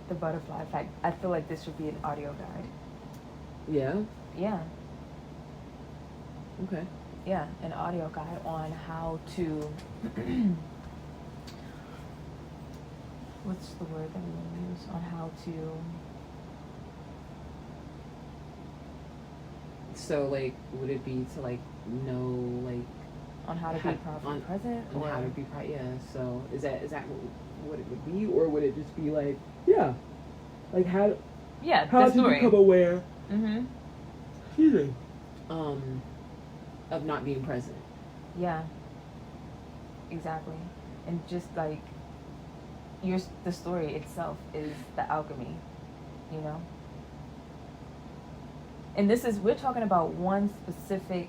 the butterfly effect. I feel like this should be an audio guide. Yeah. Yeah. Okay. Yeah, an audio guide on how to. What's the word that we want to use on how to? So, like, would it be to, like, know, like... On how to be properly present? On or how to be yeah, so is that what it would be? Or would it just be, like, yeah, like, how to become aware... Mm-hmm. Excuse me. Of not being present. Yeah. Exactly. And just, like, the story itself is the alchemy, you know? And we're talking about one specific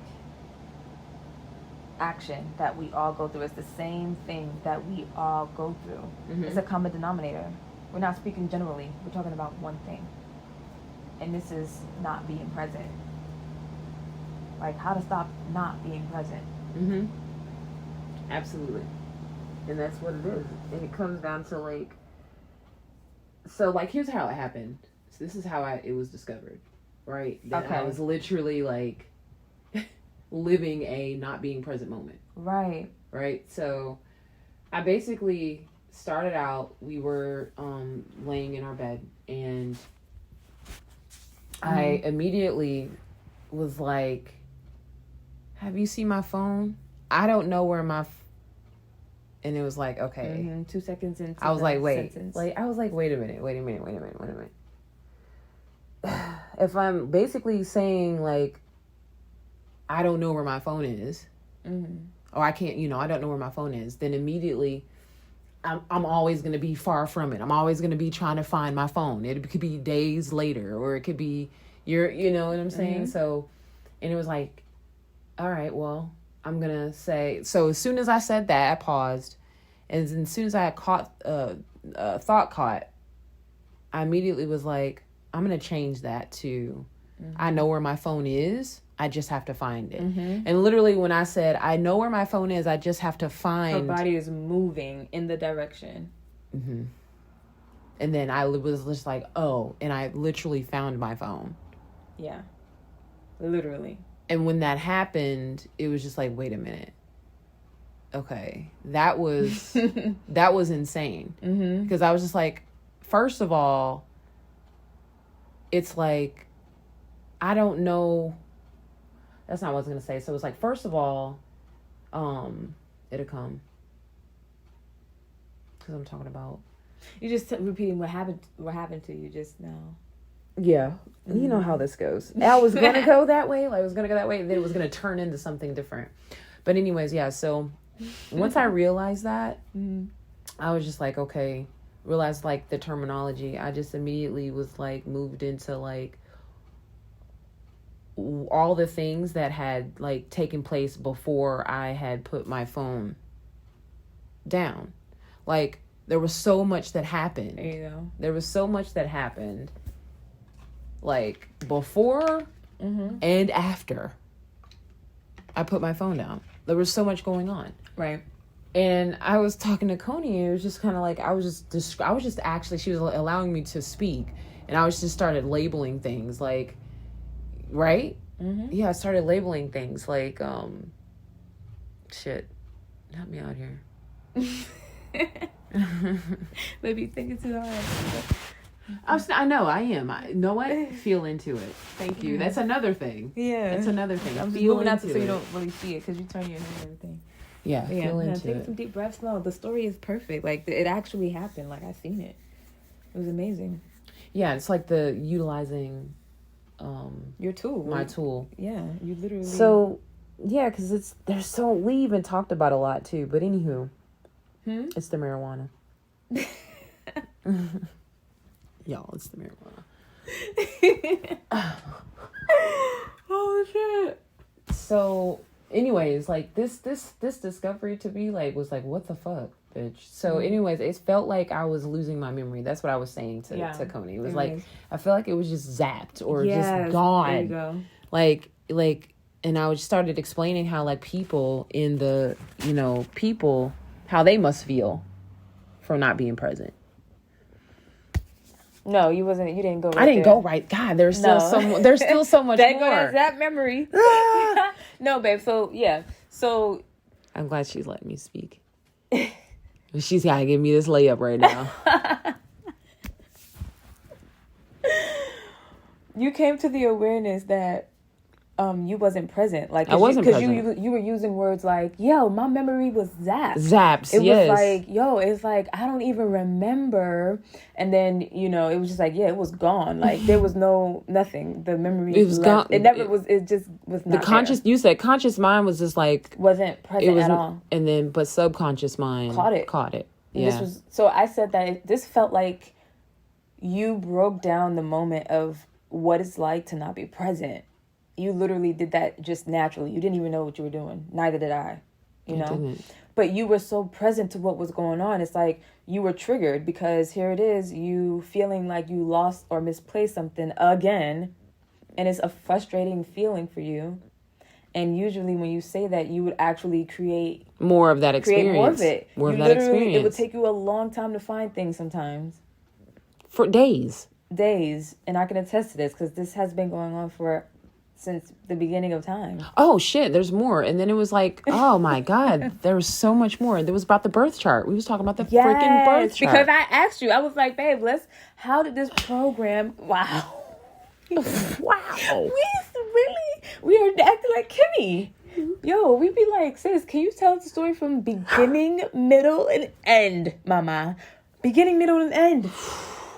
action that we all go through. It's the same thing that we all go through. Mm-hmm. It's a common denominator. We're not speaking generally. We're talking about one thing. And this is not being present. Like, how to stop not being present. Mm-hmm. Absolutely. And that's what it is. And it comes down to, like... So, like, here's how it happened. So this is how it was discovered. Right? That I was literally, like, living a not being present moment. Right. Right? So, I basically started out, we were laying in our bed, and I immediately was like, have you seen my phone? I don't know where and it was like, okay. Mm-hmm. 2 seconds into I was like, wait. sentence. Like, I was like, wait a minute. If I'm basically saying, like, I don't know where my phone is, or I can't, I don't know where my phone is, then immediately I'm always going to be far from it. I'm always going to be trying to find my phone. It could be days later, or it could be, you know what I'm saying? Mm-hmm. So, and it was like, all right, well, I'm going to say, so as soon as I said that, I paused. And as soon as I had thought caught, I immediately was like, I'm going to change that to, I know where my phone is. I just have to find it. Mm-hmm. And literally when I said, I know where my phone is, I just have to find. Her body is moving in the direction. Mm-hmm. And then I was just like, oh, and I literally found my phone. Yeah. Literally. And when that happened, it was just like, wait a minute. Okay. That was insane. Mm-hmm. Because I was just like, first of all, it's like, I don't know. That's not what I was going to say. So it's like, first of all, it'll come. Because I'm talking about. You just repeating what happened to you just now. Yeah. Mm-hmm. You know how this goes. I was going to go that way. Like, I was going to go that way. And then it was going to turn into something different. But anyways, yeah. So once I realized that, I was just like, okay. Realized, like, the terminology. I just immediately was, like, moved into, like, all the things that had, like, taken place before I had put my phone down. Like, there was so much that happened. There you go. There was so much that happened, like, before and after I put my phone down. There was so much going on. Right. And I was talking to Coney, and it was just kind of like, she was allowing me to speak, and I was just started labeling things, like, right? Mm-hmm. Yeah, I started labeling things, like, shit, help me out here. Maybe you're thinking too hard. I know, I am. You know what? Feel into it. Thank you. That's another thing. Yeah. That's another thing. I'm just moving out so you don't really see it, because you turn your head and everything. Yeah, feel into take some deep breaths. No, the story is perfect. Like, it actually happened. Like, I seen it. It was amazing. Yeah, it's like the utilizing your tool. My tool. Yeah, you literally. So, yeah, because we even talked about a lot too. But anywho, it's the marijuana. Y'all, it's the marijuana. Oh shit. So, anyways, like this discovery to me, like, was like, what the fuck, bitch. So anyways, it felt like I was losing my memory. That's what I was saying to Coney. It was like, I feel like it was just zapped or just gone. There you go. Like, and I started explaining how, like, people in the, how they must feel for not being present. No, you wasn't. You didn't go. Right I didn't there. go right. God, there's still There's still so much that more. That memory. No, babe. So yeah. So I'm glad she's letting me speak. She's gotta give me this layup right now. You came to the awareness that you wasn't present. Like, I wasn't present. Because you were using words like, yo, my memory was zapped. Zaps, it yes. was like, yo, it's like, I don't even remember. And then, you know, it was just like, yeah, it was gone. Like, there was nothing. The memory it was left. gone. It never was, it just was not the conscious, there. You said conscious mind was just like. Wasn't present at all. And then, but subconscious mind. Caught it. Yeah. So I said that this felt like you broke down the moment of what it's like to not be present. You literally did that just naturally. You didn't even know what you were doing. Neither did I, you know? Didn't. But you were so present to what was going on. It's like you were triggered because here it is, you feeling like you lost or misplaced something again. And it's a frustrating feeling for you. And usually when you say that, you would actually create more of that experience. Create more of it. More of that experience. It would take you a long time to find things sometimes. For days. And I can attest to this because this has been going on since the beginning of time. Oh shit, there's more. And then it was like, oh my God, there was so much more. There was about the birth chart. We was talking about the freaking birth chart. Because I asked you, I was like, babe, how did this program, wow. Wow. We are acting like Kimmy. Yo, we be like, sis, can you tell us the story from beginning, middle, and end, mama? Beginning, middle, and end.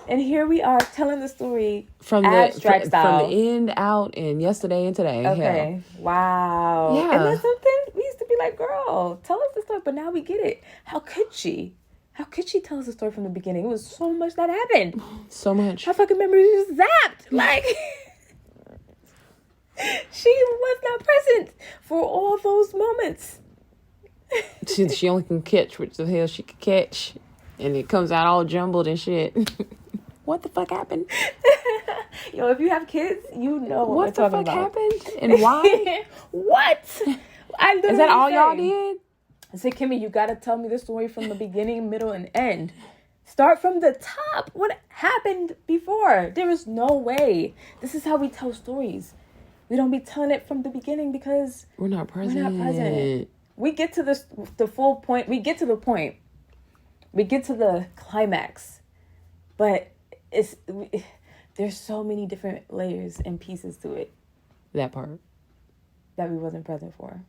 And here we are telling the story from abstract style. From the end, out, and yesterday and today. Okay. Hell. Wow. Yeah. And that's something we used to be like, girl, tell us the story. But now we get it. How could she? How could she tell us the story from the beginning? It was so much that happened. So much. Her fucking memory was zapped. Like, she was not present for all those moments. She only can catch what the hell she can catch. And it comes out all jumbled and shit. What the fuck happened? Yo, if you have kids, you know what the fuck happened and why? What? Is that all y'all did? I said, Kimmy, you gotta tell me the story from the beginning, middle, and end. Start from the top. What happened before? There is no way. This is how we tell stories. We don't be telling it from the beginning because we're not present. We get to the full point. We get to the point. We get to the climax. But there's so many different layers and pieces to it. That part. That we wasn't present for.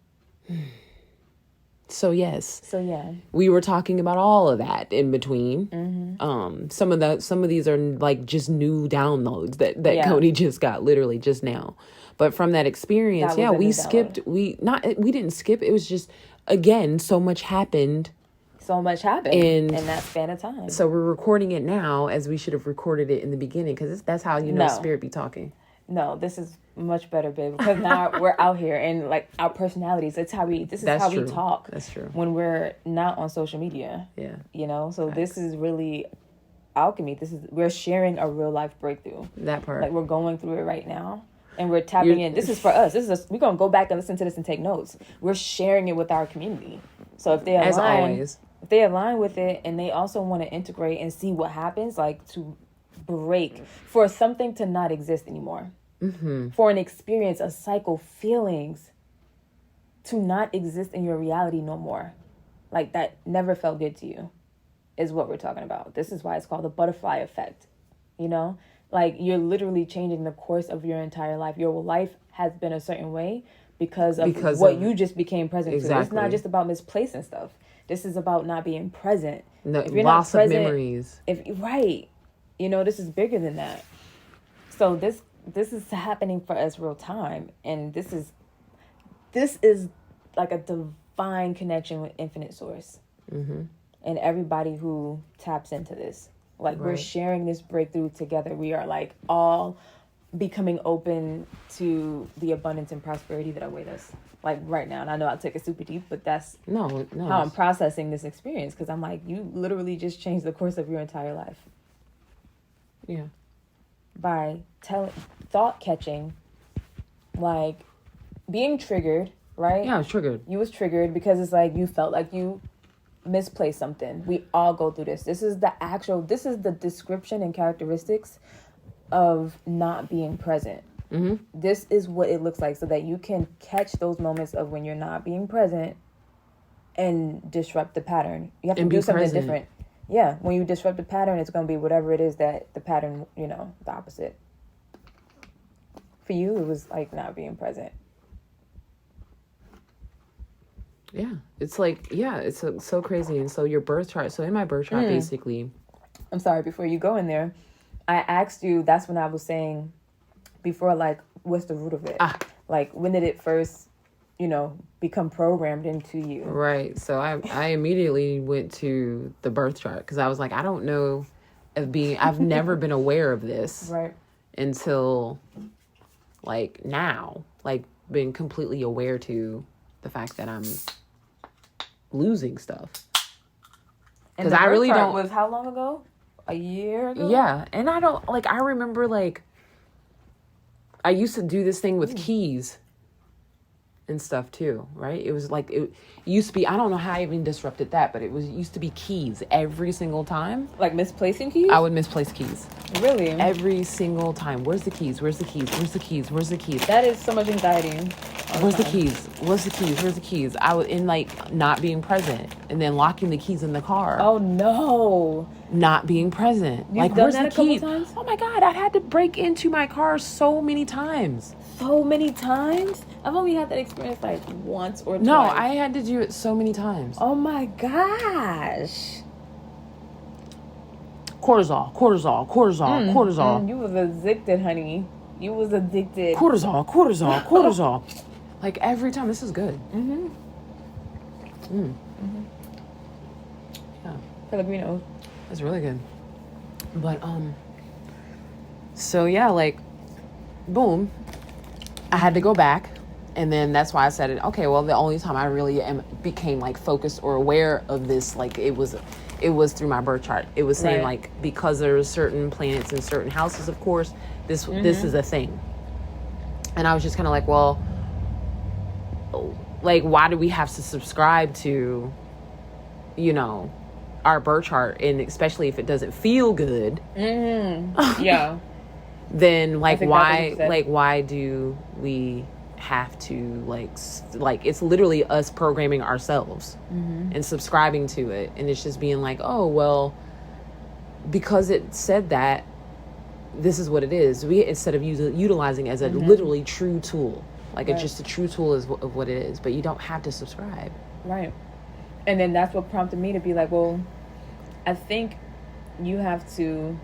So yes. So yeah. We were talking about all of that in between. Mm-hmm. Some of these are like just new downloads that Cody just got literally just now. But from that experience, we skipped. We didn't skip. It was just, again, so much happened. So much happened in that span of time. So we're recording it now as we should have recorded it in the beginning because that's how you know spirit be talking. No, this is much better, babe. Because now we're out here and like our personalities. This is how we talk. That's true. When we're not on social media. Yeah. You know, so This is really alchemy. We're sharing a real life breakthrough. That part. Like we're going through it right now. And we're tapping in. This is for us. We're going to go back and listen to this and take notes. We're sharing it with our community. So if they align, as always, if they align with it and they also want to integrate and see what happens, like to break for something to not exist anymore, for an experience, a cycle, feelings to not exist in your reality no more, like that never felt good to you, is what we're talking about. This is why it's called the butterfly effect. You know, like you're literally changing the course of your entire life. Your life has been a certain way because of what you just became present to. It's not just about misplacing stuff. This is about not being present. No, if you're loss not present, of memories. You know, this is bigger than that. So this is happening for us real time, and this is like a divine connection with infinite source, and everybody who taps into this. Like we're sharing this breakthrough together. We are like all becoming open to the abundance and prosperity that await us. Like right now. And I know I'll take it super deep, but that's no how I'm processing this experience. Because I'm like, you literally just changed the course of your entire life. Yeah. By thought catching, like being triggered, right? Yeah, I was triggered. You was triggered because it's like you felt like you misplace something. We all go through this. This is the description and characteristics of not being present. This is what it looks like, so that you can catch those moments of when you're not being present and disrupt the pattern. You have to do something different. Yeah, when you disrupt the pattern, it's going to be whatever it is that the pattern, the opposite. For you, it was like not being present. Yeah, it's like, it's so crazy. And so your birth chart, so in my birth chart, basically. I'm sorry, before you go in there, I asked you, that's when I was saying before, like, what's the root of it? Like, when did it first, become programmed into you? Right. So I immediately went to the birth chart, because I was like, I don't know I've never been aware of this. Right. Until, like, now. Like, been completely aware to the fact that I'm losing stuff. And the birth really chart was how long ago? A year ago? Yeah. And I don't, like, I remember, like, I used to do this thing with keys and stuff too, right? It was like, it used to be, I don't know how I even disrupted that, but it used to be keys every single time. Like misplacing keys? I would misplace keys. Really? Every single time. Where's the keys? Where's the keys? Where's the keys? Where's the keys? That is so much anxiety. Where's the keys? Where's the keys? Where's the keys? I was in, like, not being present, and then locking the keys in the car. Oh no. Not being present. You've like, done where's that the keys? A couple times? Oh my God, I had to break into my car so many times. So many times? I've only had that experience like once or twice. No, I had to do it so many times. Oh my gosh. Cortisol. You was addicted, honey. You was addicted. Cortisol. Like, every time. This is good. Yeah. Pellegrino. That's really good. But, so yeah, like, boom. I had to go back. And then that's why I said it. Okay, well, the only time I really became, like, focused or aware of this, like, it was through my birth chart. It was saying, like, because there are certain planets in certain houses, of course, this is a thing. And I was just kind of like, well, like, why do we have to subscribe to, our birth chart? And especially if it doesn't feel good. Yeah. Then, like, why do we have to, like it's literally us programming ourselves and subscribing to it, and it's just being like, oh well, because it said that, this is what it is. We, instead of utilizing it as a literally true tool, like it's just a true tool of what it is, but you don't have to subscribe. Right. And then that's what prompted me to be like, well, I think you have to,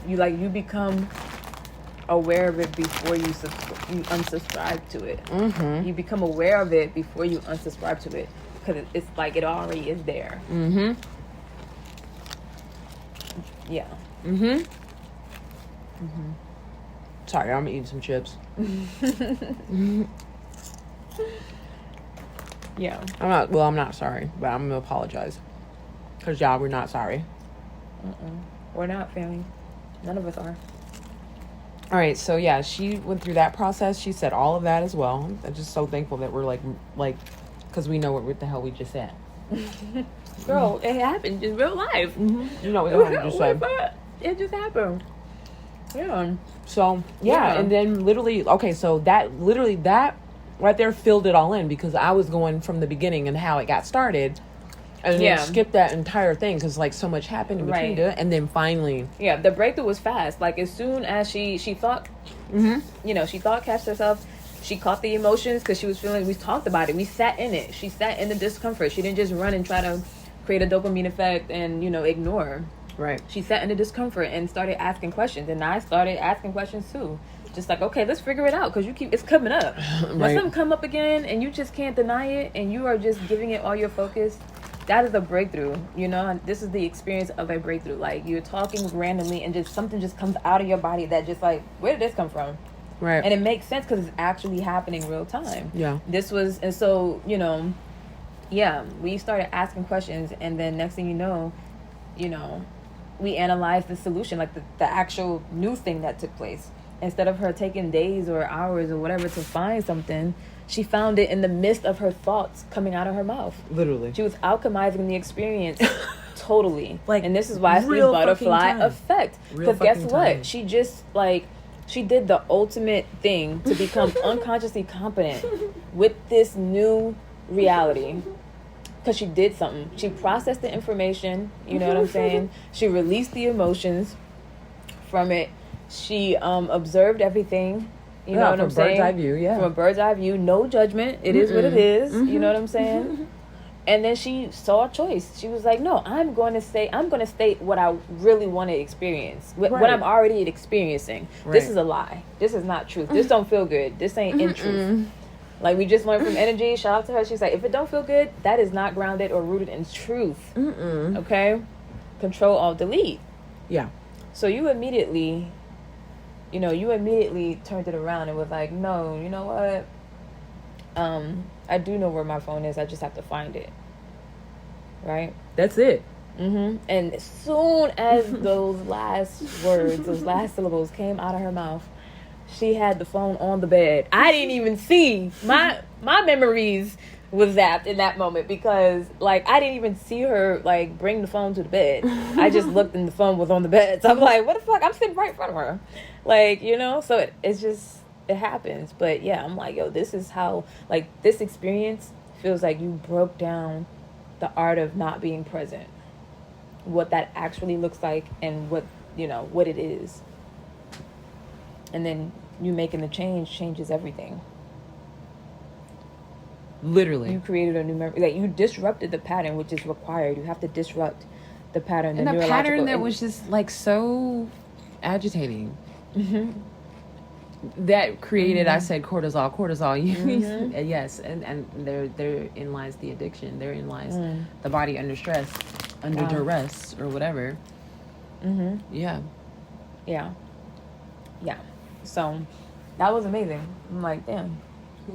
you become aware of it before you unsubscribe to it. You become aware of it before you unsubscribe to it, because it's like it already is there. Yeah. Sorry, I'm eating some chips. Yeah. I'm not sorry, but I'm gonna apologize, because y'all, we're not sorry. We're not, family. None of us are. All right, so yeah, she went through that process. She said all of that as well. I'm just so thankful that we're like, because we know what the hell we just said. Girl, it happened in real life. You know what I just said. It just happened. Yeah. So yeah, and then literally, okay, so that right there filled it all in, because I was going from the beginning and how it got started. And then skip that entire thing, because, like, so much happened in between it. And then finally... Yeah, the breakthrough was fast. Like, as soon as she thought... she thought, catch herself. She caught the emotions, because she was feeling... We talked about it. We sat in it. She sat in the discomfort. She didn't just run and try to create a dopamine effect and, ignore. Right. She sat in the discomfort and started asking questions. And I started asking questions, too. Just like, okay, let's figure it out, because it's coming up. When something come up again, and you just can't deny it, and you are just giving it all your focus... That is a breakthrough, This is the experience of a breakthrough. Like, you're talking randomly and just something just comes out of your body that just like, where did this come from? Right. And it makes sense because it's actually happening real time. Yeah. And so, we started asking questions, and then next thing you know, we analyzed the solution, like the actual new thing that took place. instead of her taking days or hours or whatever to find something, she found it in the midst of her thoughts coming out of her mouth. Literally. She was alchemizing the experience totally. Like, and this is why it's the real butterfly fucking time. effect. Real Because guess fucking what? time. She just, like, she did the ultimate thing to become unconsciously competent with this new reality. Because she did something. She processed the information. You know what I'm saying? She released the emotions from it. She observed everything. You know what I'm saying? From a bird's eye view, yeah. From a bird's eye view. No judgment. It is what it is. You know what I'm saying? And then she saw a choice. She was like, no, I'm going to state what I really want to experience. What I'm already experiencing. Right. This is a lie. This is not truth. This don't feel good. This ain't in truth. Like, we just learned from energy. Shout out to her. She's like, if it don't feel good, that is not grounded or rooted in truth. Okay? Control, Alt, Delete. Yeah. So you immediately turned it around and was like, no, you know what? I do know where my phone is. I just have to find it. Right? That's it. And as soon as those last words, those last syllables came out of her mouth, she had the phone on the bed. I didn't even see. My memories was zapped in that moment because, like, I didn't even see her, like, bring the phone to the bed. I just looked and the phone was on the bed. So I'm like, what the fuck? I'm sitting right in front of her. Like, you know? So it's just, it happens. But, yeah, I'm like, yo, this is how, like, this experience feels like you broke down the art of not being present. What that actually looks like and what it is. And then you making the change changes everything. Literally. You created a new memory. Like, you disrupted the pattern, which is required. You have to disrupt the pattern. And the pattern that was just, like, so agitating. That created, I said, cortisol. Yes, and therein lies the addiction. Therein lies the body under stress, under duress, or whatever. Yeah. So that was amazing. I'm like, damn,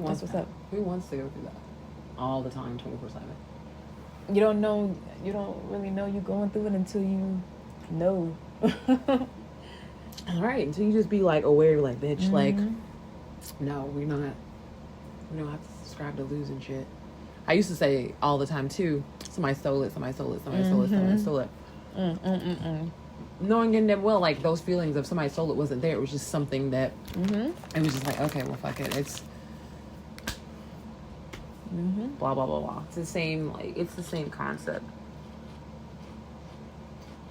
that's what's up. Who wants to go through that all the time, 24/7? You don't really know you're going through it until you know. All right, until you just be like aware, like, bitch, like, no, we don't have to subscribe to losing shit. I used to say all the time too, somebody stole it. Knowing in them well, like, those feelings of somebody stole it wasn't there. It was just something that it was just like, okay, well, fuck it, it's blah blah blah blah. It's the same concept.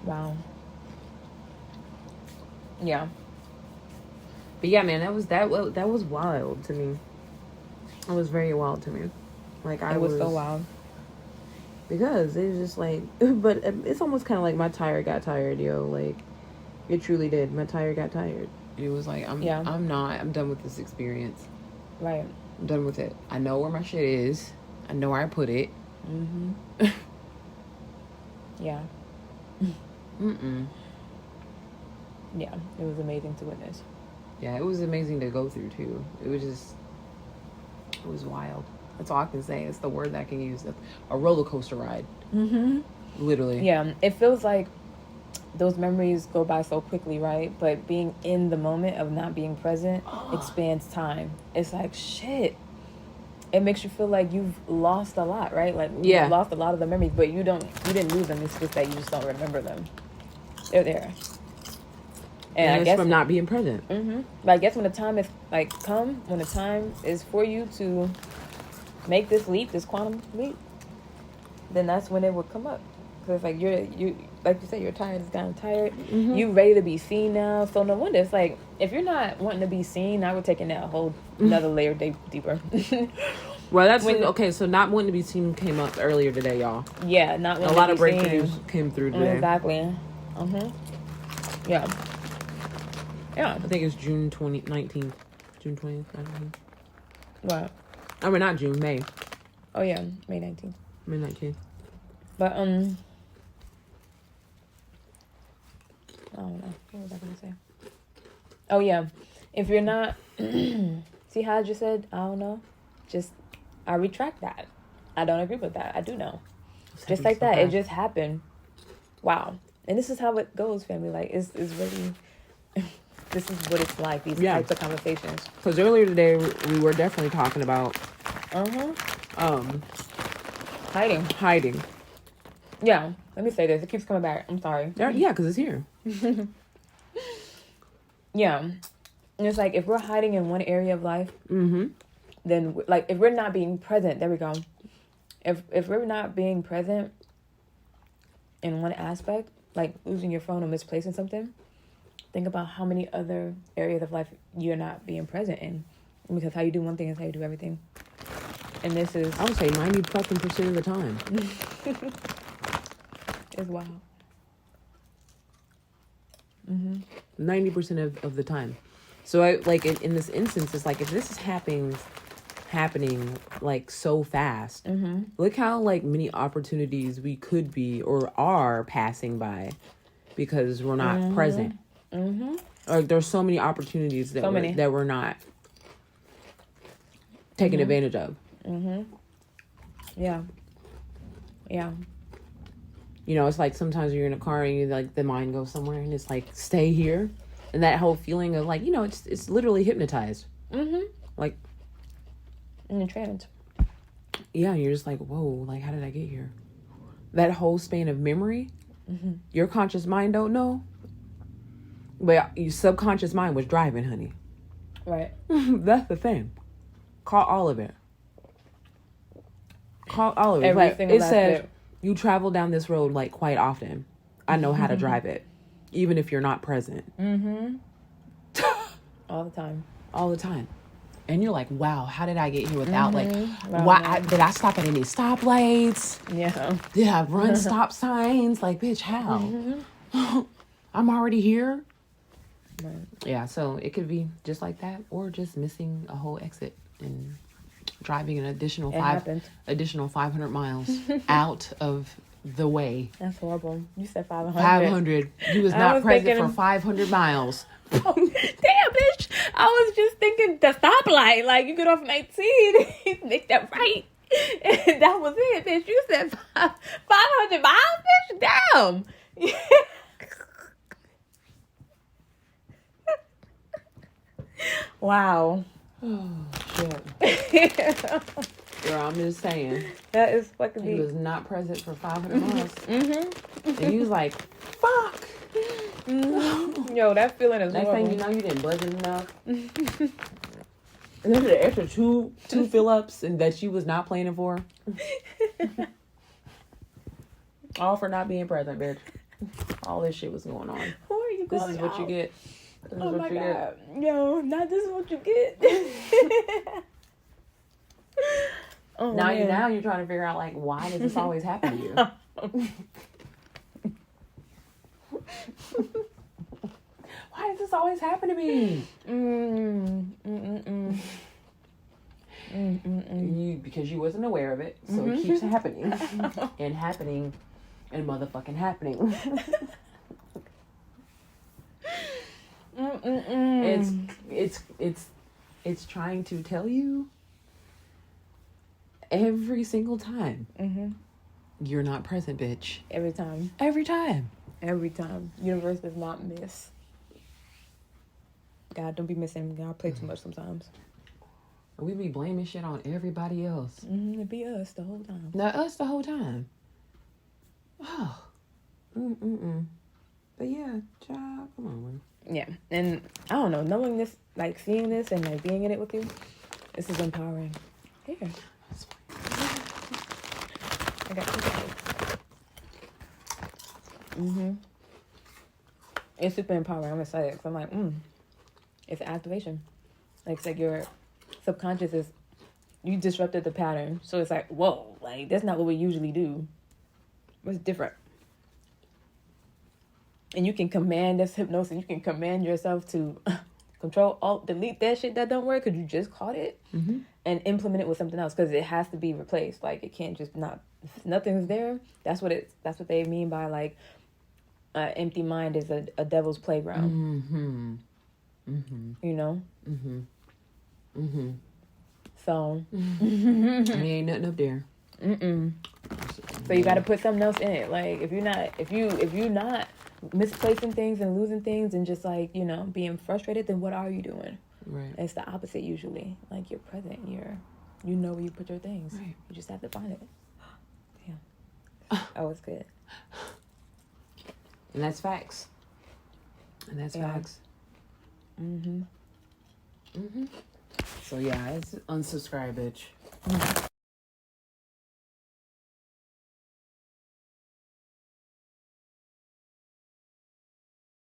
Wow. Yeah. But yeah, man, that was wild to me. It was very wild to me. Like, it was so wild. Because it was just like, but it's almost kind of like my tire got tired, yo. Like, it truly did. My tire got tired. It was like, I'm done with this experience. Right. I'm done with it. I know where my shit is. I know where I put it. Yeah. Yeah, it was amazing to witness. Yeah, it was amazing to go through too. It was wild. That's all I can say. It's the word that I can use. A roller coaster ride. Literally. Yeah, it feels like those memories go by so quickly, right? But being in the moment of not being present expands time. It's like, shit. It makes you feel like you've lost a lot, right? Like, you've lost a lot of the memories, but you didn't lose them. It's just that you just don't remember them. They're there. And I guess from not being present. But I guess when the time is when the time is for you to make this leap, this quantum leap, then that's when it would come up. Because it's like you like you said, you're tired. It's gotten tired. You ready to be seen now. So no wonder it's like, if you're not wanting to be seen, now we're taking that whole another layer deeper. Well, that's okay. So not wanting to be seen came up earlier today, y'all. Yeah, not wanting a lot to of be breakthroughs came through today. Exactly. Yeah. Yeah. I think it's June 2019. June 20th, 19th. What? I mean, not June, May. Oh yeah, May 19th. May 19th. But I don't know. What was I gonna say? Oh yeah, if you're not, see how I just said, I don't know. I retract that. I don't agree with that. I do know. Just like that, it just happened. Wow. And this is how it goes, family. Like, it's really, this is what it's like, these types of conversations. Because earlier today, we were definitely talking about hiding. Yeah, let me say this. It keeps coming back. I'm sorry. Yeah, because it's here. Yeah. And it's like, if we're hiding in one area of life, then, like, if we're not being present, there we go. If we're not being present in one aspect, like losing your phone or misplacing something, think about how many other areas of life you're not being present in. Because how you do one thing is how you do everything. And this is... I would say 90% of the time. It's wild. 90% of the time. So I like in this instance, it's like, if this is happening like so fast, look how like many opportunities we could be or are passing by because we're not present. Or there's so many opportunities that we're not taking advantage of. Yeah. You know, it's like sometimes you're in a car and you like the mind goes somewhere and it's like, stay here. And that whole feeling of like, you know, it's literally hypnotized. Like, in the trance. Yeah, you're just like, whoa, like, how did I get here? That whole span of memory, your conscious mind don't know. But your subconscious mind was driving, honey. Right. That's the thing. Call all of it. Everything it says, you travel down this road like quite often. I know how to drive it. Even if you're not present. All the time. And you're like, wow, how did I get here without did I stop at any stoplights? Yeah. Did I run stop signs? Like, bitch, how? I'm already here. Right. Yeah, so it could be just like that, or just missing a whole exit and driving an additional 500 miles out of the way. That's horrible. You said 500. 500. You was not present for 500 miles. Oh, damn, bitch. I was just thinking the stoplight. Like, you get off 19, make that right. And that was it, bitch. You said 500 miles, bitch? Damn. Wow. Oh, shit. Girl, I'm just saying. That is fucking deep. He was not present for 500 miles. And he was like, fuck. Yo, that feeling is Next horrible. thing you know, you didn't budget enough. And then the extra two fill-ups and that she was not planning for. All for not being present, bitch. All this shit was going on. Who are you going This is what you get. Oh my God. Yo, not this is what you get. Now you're trying to figure out, like, why does this always happen to you? Why does this always happen to me? Because you wasn't aware of it, so it keeps happening and happening and motherfucking happening. It's trying to tell you every single time. You're not present, bitch. Every time. Universe does not miss. God don't be missing. God play too much sometimes. We be blaming shit on everybody else. It be us the whole time. Not us the whole time. Oh. But yeah, child, come on, man. Yeah, and I don't know, knowing this, like seeing this and like being in it with you, this is empowering. Here. I got two. It's super empowering. I'm excited because I'm like, it's an activation. Like it's like your subconscious is, you disrupted the pattern, so it's like, whoa, like that's not what we usually do. It's different. And you can command this hypnosis. You can command yourself to control, alt, delete that shit that don't work because you just caught it, and implement it with something else because it has to be replaced. Like it can't just not. If nothing's there. That's what they mean by like, empty mind is a devil's playground. You know. So. There ain't nothing up there. So you got to put something else in it. Like if you're not misplacing things and losing things and just like, you know, being frustrated, then what are you doing? Right. It's the opposite usually. Like you're present. You know where you put your things. Right. You just have to find it. Damn. Oh, it's good. And that's facts. Facts. So yeah, it's unsubscribe, bitch.